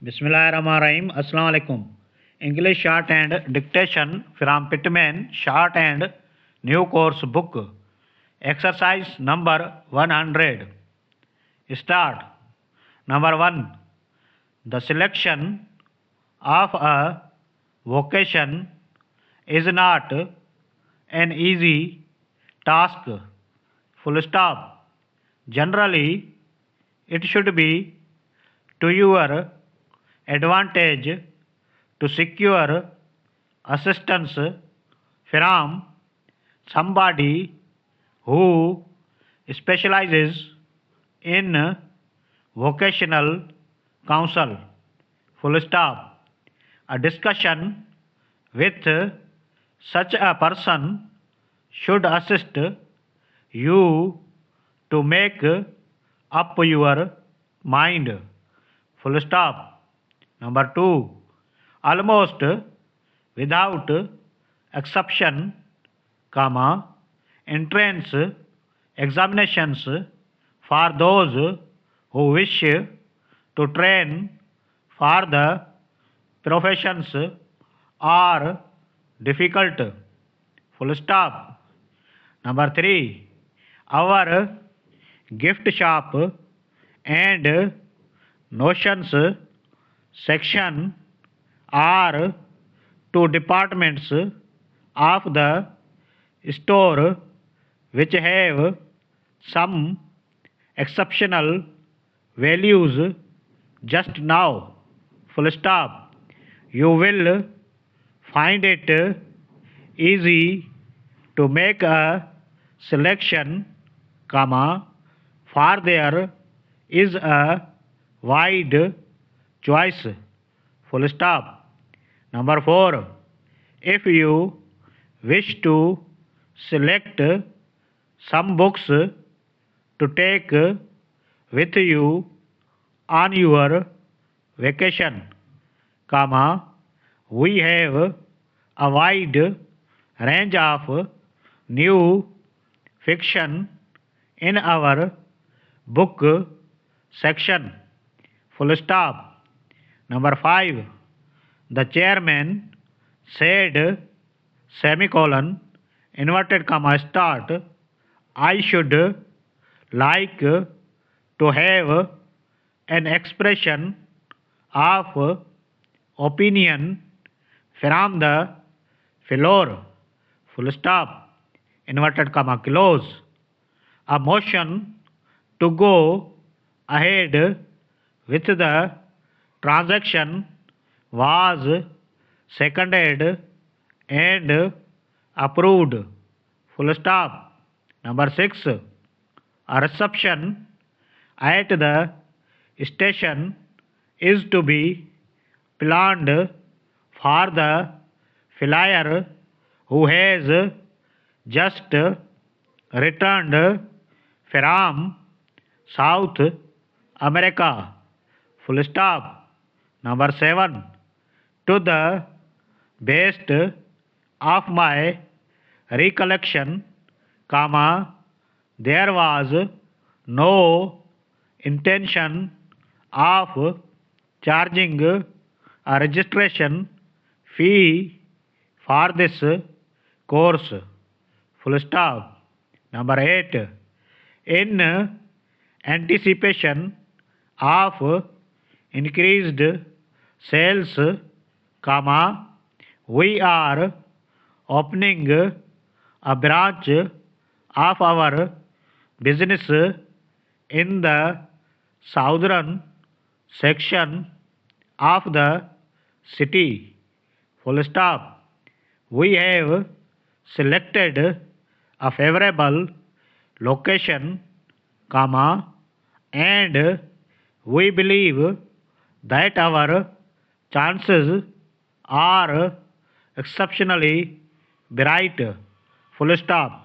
Bismillahirrahmanirrahim. Assalamu alaikum. English Shorthand Dictation from Pitman Shorthand New Course Book. Exercise number 100. Start. Number 1. The selection of a vocation is not an easy task. Full stop. Generally, it should be to your advantage to secure assistance from somebody who specializes in vocational counsel. Full stop. A discussion with such a person should assist you to make up your mind. Full stop. Number 2. Almost without exception, entrance examinations for those who wish to train for the professions are difficult. Full stop. Number 3. Our gift shop and notions section are two departments of the store which have some exceptional values just now. Full stop. You will find it easy to make a selection, for there is a wide choice. Full stop. Number 4. If you wish to select some books to take with you on your vacation, we have a wide range of new fiction in our book section. Full stop. Number 5. The chairman said, inverted comma start, I should like to have an expression of opinion from the floor. Full stop. Inverted comma close. A motion to go ahead with the transaction was seconded and approved. Full stop. Number 6. A reception at the station is to be planned for the flyer who has just returned from South America. Full stop. Number 7. To the best of my recollection, there was no intention of charging a registration fee for this course. Full stop. Number 8. In anticipation of increased sales, we are opening a branch of our business in the southern section of the city. Full stop. We have selected a favorable location, and we believe that our chances are exceptionally bright. Full stop.